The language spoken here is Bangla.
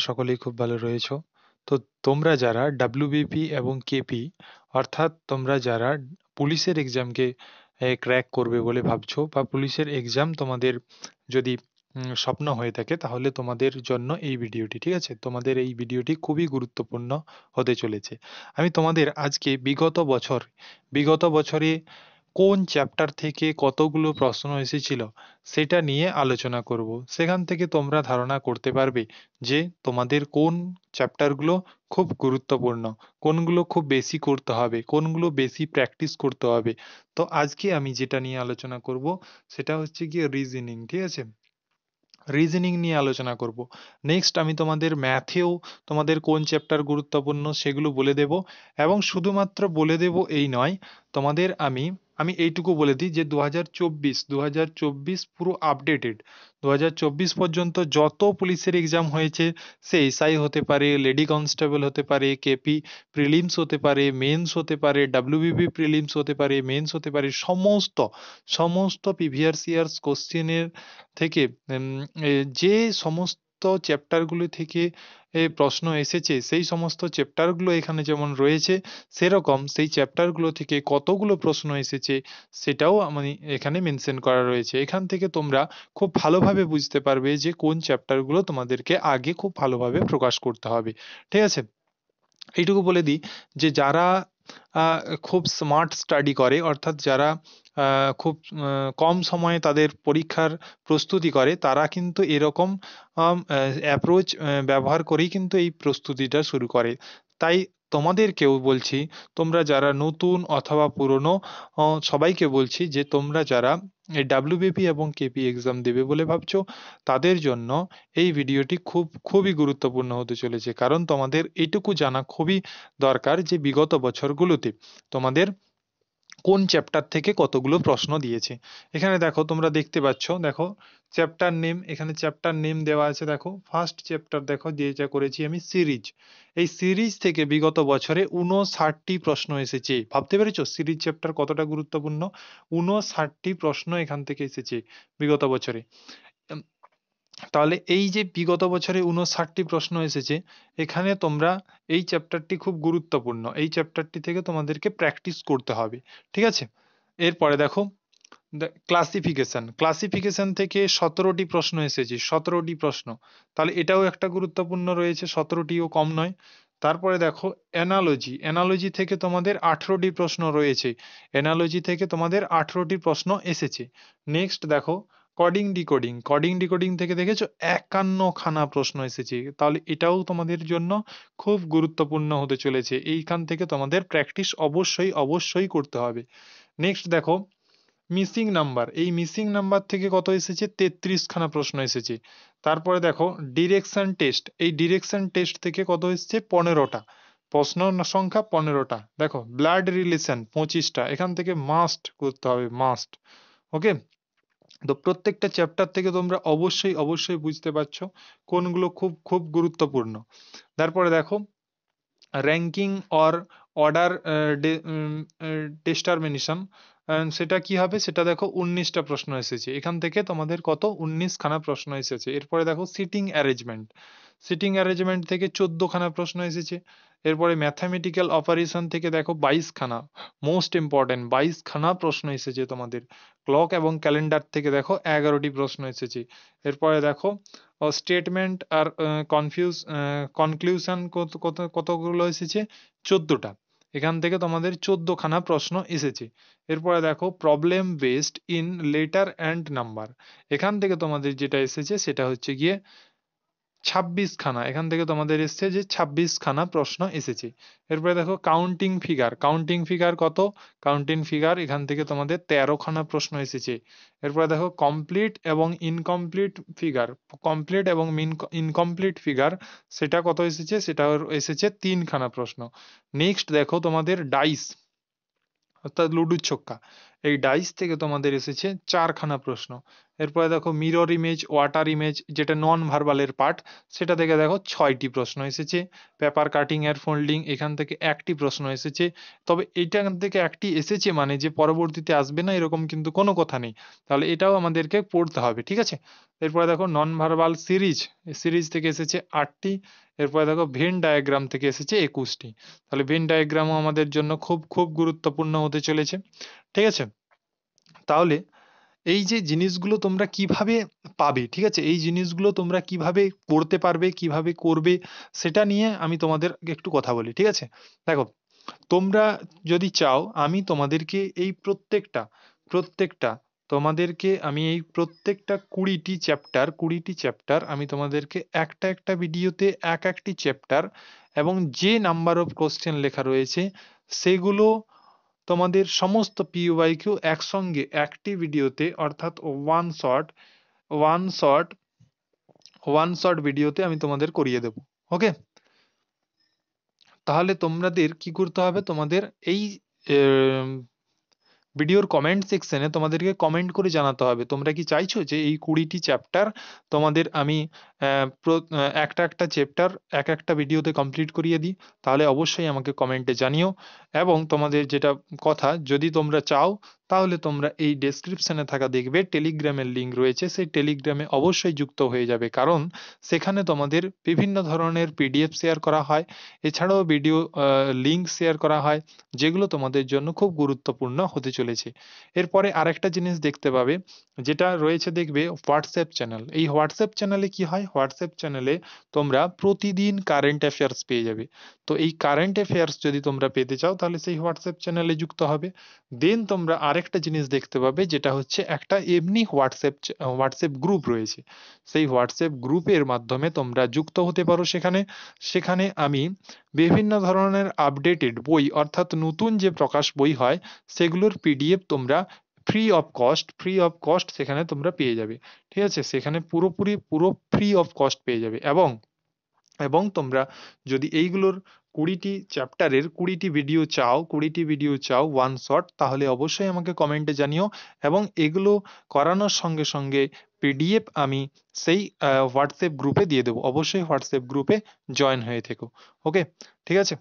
সকলেই খুব ভালো রয়েছো। তো তোমরা যারা ডাব্লিউবিপি এবং কেপি অর্থাৎ তোমরা যারা পুলিশের এক্সামকে ক্র্যাক করবে বলে ভাবছো বা পুলিশের এক্সাম তোমাদের যদি স্বপ্ন হয়ে থাকে তাহলে তোমাদের জন্য এই ভিডিওটি, ঠিক আছে? তোমাদের এই ভিডিওটি খুবই গুরুত্বপূর্ণ হতে চলেছে। আমি তোমাদের আজকে বিগত বছরে কোন চ্যাপ্টার থেকে কতগুলো প্রশ্ন এসেছিল সেটা নিয়ে আলোচনা করব। সেখান থেকে তোমরা ধারণা করতে পারবে যে তোমাদের কোন চ্যাপ্টারগুলো খুব গুরুত্বপূর্ণ, কোনগুলো খুব বেশি করতে হবে, কোনগুলো বেশি প্র্যাকটিস করতে হবে। তো আজকে আমি যেটা নিয়ে আলোচনা করব সেটা হচ্ছে গিয়ে রিজনিং, ঠিক আছে? রিজনিং নিয়ে আলোচনা করব। নেক্সট আমি তোমাদের ম্যাথেও তোমাদের কোন চ্যাপ্টার গুরুত্বপূর্ণ সেগুলো বলে দেব। এবং শুধুমাত্র বলে দেব এই নয়, তোমাদের আমি আমি এইটুকু বলে দিই যে 2024 পুরো আপডেটেড। 2024 পর্যন্ত যত পুলিশের এক্সাম হয়েছে, সে এসআই হতে পারে, লেডি কনস্টেবল হতে পারে, কেপি প্রিলিমস হতে পারে, মেন্স হতে পারে, ডাব্লিউবিপি প্রিলিমস হতে পারে, মেন্স হতে পারে, সমস্ত সমস্ত প্রিভিয়াস ইয়ার্স কোশ্চেনের থেকে যে সমস্ত চ্যাপ্টারগুলো থেকে প্রশ্ন এসেছে সেই সমস্ত চ্যাপ্টারগুলো এখানে যেমন রয়েছে, সেরকম সেই চ্যাপ্টারগুলো থেকে কতগুলো প্রশ্ন এসেছে সেটাও আমি এখানে মেনশন করা রয়েছে। এখান থেকে তোমরা খুব ভালোভাবে বুঝতে পারবে যে কোন চ্যাপ্টারগুলো তোমাদেরকে আগে খুব ভালোভাবে প্রকাশ করতে হবে, ঠিক আছে? এইটুকু বলে দিই যে যারা খুব স্মার্ট স্টাডি করে, অর্থাৎ যারা খুব কম সময়ে তাদের পরীক্ষার প্রস্তুতি করে, তারা কিন্তু এরকম অ্যাপ্রোচ ব্যবহার করেই কিন্তু এই প্রস্তুতিটা শুরু করে। তাই তোমাদেরকেও বলছি, তোমরা যারা নতুন অথবা পুরনো, সবাইকে বলছি যে তোমরা যারা এই ডাব্লিউবিপি এবং কেপি এক্সাম দেবে বলে ভাবছো, তাদের জন্য এই ভিডিওটি খুবই গুরুত্বপূর্ণ হতে চলেছে। কারণ তোমাদের এইটুকু জানা খুবই দরকার যে বিগত বছরগুলোতে তোমাদের কোন চ্যাপ্টার থেকে কতগুলো প্রশ্ন দিয়েছে। এখানে দেখো, তোমরা দেখতে পাচ্ছ, দেখো চ্যাপ্টার নেম, এখানে চ্যাপ্টার নেম দেওয়া আছে। দেখো ফার্স্ট চ্যাপ্টার, দেখো যেটা করেছি আমি সিরিজ। এই সিরিজ থেকে বিগত বছরে 59টি প্রশ্ন এসেছে। ভাবতে পেরেছো সিরিজ চ্যাপ্টার কতটা গুরুত্বপূর্ণ? 59টি প্রশ্ন এখান থেকে এসেছে বিগত বছরে। উম, তাহলে এই যে বিগত বছরে 59টি প্রশ্ন এসেছে, এখানে তোমরা এই চ্যাপ্টারটি খুব গুরুত্বপূর্ণ, এই চ্যাপ্টারটি থেকে তোমাদেরকে প্র্যাকটিস করতে হবে, ঠিক আছে? এরপরে দেখো ক্লাসিফিকেশন, ক্লাসিফিকেশন থেকে 17টি প্রশ্ন এসেছে, 17টি প্রশ্ন। তাহলে এটাও একটা গুরুত্বপূর্ণ রয়েছে, 17টিও কম নয়। তারপরে দেখো অ্যানালজি, অ্যানালজি থেকে তোমাদের 18টি প্রশ্ন রয়েছে, অ্যানালজি থেকে তোমাদের 18টি প্রশ্ন এসেছে। নেক্সট দেখো কডিং ডিকোডিং, কডিং ডিকোডিং থেকে দেখেছো 51খানা প্রশ্ন এসেছে। তাহলে এটাও তোমাদের জন্য খুব গুরুত্বপূর্ণ হতে চলেছে, এইখান থেকে তোমাদের প্র্যাকটিস অবশ্যই অবশ্যই করতে হবে। নেক্সট দেখো মিসিং নাম্বার, এই মিসিং নাম্বার থেকে কত এসেছে? 33খানা প্রশ্ন এসেছে। তারপরে দেখো ডিরেকশন টেস্ট, এই ডিরেকশন টেস্ট থেকে কত এসেছে? 15টা প্রশ্ন সংখ্যা, 15টা। দেখো ব্লাড রিলেশন 25টা, এখান থেকে মাস্ট করতে হবে, মাস্ট। ওকে, তো প্রত্যেকটা চ্যাপ্টার থেকে তোমরা অবশ্যই অবশ্যই বুঝতে পারছো কোনগুলো খুব খুব গুরুত্বপূর্ণ। তারপরে দেখো র্যাঙ্কিং অর অর্ডার ডিটারমিনেশন, সেটা কি হবে? সেটা দেখো 19টা প্রশ্ন এসেছে, এখান থেকে তোমাদের কত? 19খানা প্রশ্ন এসেছে। এরপরে দেখো সিটিং অ্যারেঞ্জমেন্ট, সিটিং অ্যারেঞ্জমেন্ট থেকে 14খানা প্রশ্ন এসেছে। এরপরে ম্যাথামেটিক্যাল অপারেশন থেকে দেখো 22খানা, মোস্ট ইম্পর্টেন্ট 22খানা প্রশ্ন এসেছে তোমাদের। ক্লক এবং ক্যালেন্ডার থেকে দেখো 11টি প্রশ্ন এসেছে। এরপরে দেখো স্টেটমেন্ট আর কনক্লুশন কতগুলো এসেছে? 14টা, এখান থেকে তোমাদের 14খানা প্রশ্ন এসেছে। এরপরে দেখো problem based in letter and number, এখান থেকে তোমাদের যেটা এসেছে সেটা হচ্ছে গিয়ে 26খানা, এখান থেকে তোমাদের এসছে যে 26খানা প্রশ্ন এসেছে। এরপরে দেখো কাউন্টিং ফিগার, কাউন্টিং ফিগার কত? কাউন্টিং ফিগার এখান থেকে তোমাদের 13খানা প্রশ্ন এসেছে। এরপরে দেখো কমপ্লিট এবং ইনকমপ্লিট ফিগার, কমপ্লিট এবং ইনকমপ্লিট ফিগার সেটা কত এসেছে? সেটা এসেছে 3খানা প্রশ্ন। নেক্সট দেখো তোমাদের ডাইস, অর্থাৎ লুডুর ছক্কা, এই ডাইস থেকে তোমাদের এসেছে 4খানা প্রশ্ন। এরপরে দেখো মিরর ইমেজ, ওয়াটার ইমেজ, যেটা নন ভার্বালের পার্ট, সেটা থেকে দেখো 6টি প্রশ্ন এসেছে। পেপার কাটিং এর ফোল্ডিং, এখান থেকে একটি প্রশ্ন এসেছে। তবে এইটা থেকে একটি এসেছে মানে যে পরবর্তীতে আসবে না এরকম কিন্তু কোনো কথা নেই, তাহলে এটাও আমাদেরকে পড়তে হবে, ঠিক আছে। এরপরে দেখো নন ভার্বাল সিরিজ, সিরিজ থেকে এসেছে 8টি। এরপরে দেখো ভেন ডায়াগ্রাম থেকে এসেছে 21টি। তাহলে ভেন ডায়াগ্রামও আমাদের জন্য খুব খুব গুরুত্বপূর্ণ হতে চলেছে, ঠিক আছে। তাহলে এই যে জিনিসগুলো তোমরা কিভাবে পাবে, ঠিক আছে, এই জিনিসগুলো তোমরা কিভাবে করতে পারবে, কিভাবে করবে, সেটা নিয়ে আমি তোমাদের একটু কথা বলি, ঠিক আছে। দেখো, তোমরা যদি চাও আমি তোমাদেরকে এই প্রত্যেকটা প্রত্যেকটা তোমাদেরকে আমি এই প্রত্যেকটা 20টি চ্যাপ্টার আমি তোমাদেরকে একটা একটা ভিডিওতে এক একটি চ্যাপ্টার এবং যে নাম্বার অফ কোশ্চেন লেখা রয়েছে সেগুলো তোমাদের সমস্ত পিওয়াইকিউ একসঙ্গে একটি ভিডিওতে, অর্থাৎ ওয়ান শট ওয়ান শট ভিডিওতে আমি তোমাদের করিয়ে দেবো। ওকে, তাহলে তোমাদের কি করতে হবে, তোমাদের এই ভিডিওর কমেন্ট সেকশনে তোমাদেরকে কমেন্ট করে জানাতে হবে তোমরা কি চাইছো যে এই 20টি চ্যাপ্টার তোমাদের আমি একটা একটা চ্যাপ্টার এক একটা ভিডিওতে কমপ্লিট করিয়ে দিই। তাহলে অবশ্যই আমাকে কমেন্টে জানিও। এবং তোমাদের যেটা কথা, যদি তোমরা চাও তাহলে তোমরা এই ডেসক্রিপশনে থাকা দেখবে টেলিগ্রামের লিঙ্ক রয়েছে, সেই টেলিগ্রামে অবশ্যই যুক্ত হয়ে যাবে, কারণ সেখানে তোমাদের বিভিন্ন ধরনের পিডিএফ শেয়ার করা হয়, এছাড়াও ভিডিও লিঙ্ক শেয়ার করা হয়, যেগুলো তোমাদের জন্য খুব গুরুত্বপূর্ণ হতে চলেছে। এরপরে আরেকটা জিনিস দেখতে পাবে, যেটা রয়েছে দেখবে হোয়াটসঅ্যাপ চ্যানেল। এই হোয়াটসঅ্যাপ চ্যানেলে কি হয়, হোয়াটসঅ্যাপ চ্যানেলে তোমরা প্রতিদিন কারেন্ট অ্যাফেয়ার্স পেয়ে যাবে। তো এই কারেন্ট অ্যাফেয়ার্স যদি তোমরা পেতে চাও তাহলে সেই হোয়াটসঅ্যাপ চ্যানেলে যুক্ত হবে। দেন তোমরা আরেকটা জিনিস দেখতে পাবে, যেটা হচ্ছে একটা এমনি হোয়াটসঅ্যাপ গ্রুপ রয়েছে। সেই হোয়াটসঅ্যাপ গ্রুপের মাধ্যমে তোমরা যুক্ত হতে পারো। সেখানে সেখানে আমি বিভিন্ন ধরনের আপডেটেড বই, অর্থাৎ নতুন যে প্রকাশ বই হয় সেগুলোর পিডিএফ তোমরা ফ্রি অফ কস্ট সেখানে তোমরা পেয়ে যাবে, ঠিক আছে। সেখানে পুরো ফ্রি অফ কস্ট পেয়ে যাবে। এবং এবং তোমরা যদি এইগুলোর 20টি ভিডিও চাও ওয়ান শট, তাহলে অবশ্যই আমাকে কমেন্টে জানিও। এবং এগুলো করানোর সঙ্গে সঙ্গে পিডিএফ আমি সেই হোয়াটসঅ্যাপ গ্রুপে দিয়ে দেবো, অবশ্যই হোয়াটসঅ্যাপ গ্রুপে জয়েন হয়ে থেকো। ওকে, ঠিক আছে।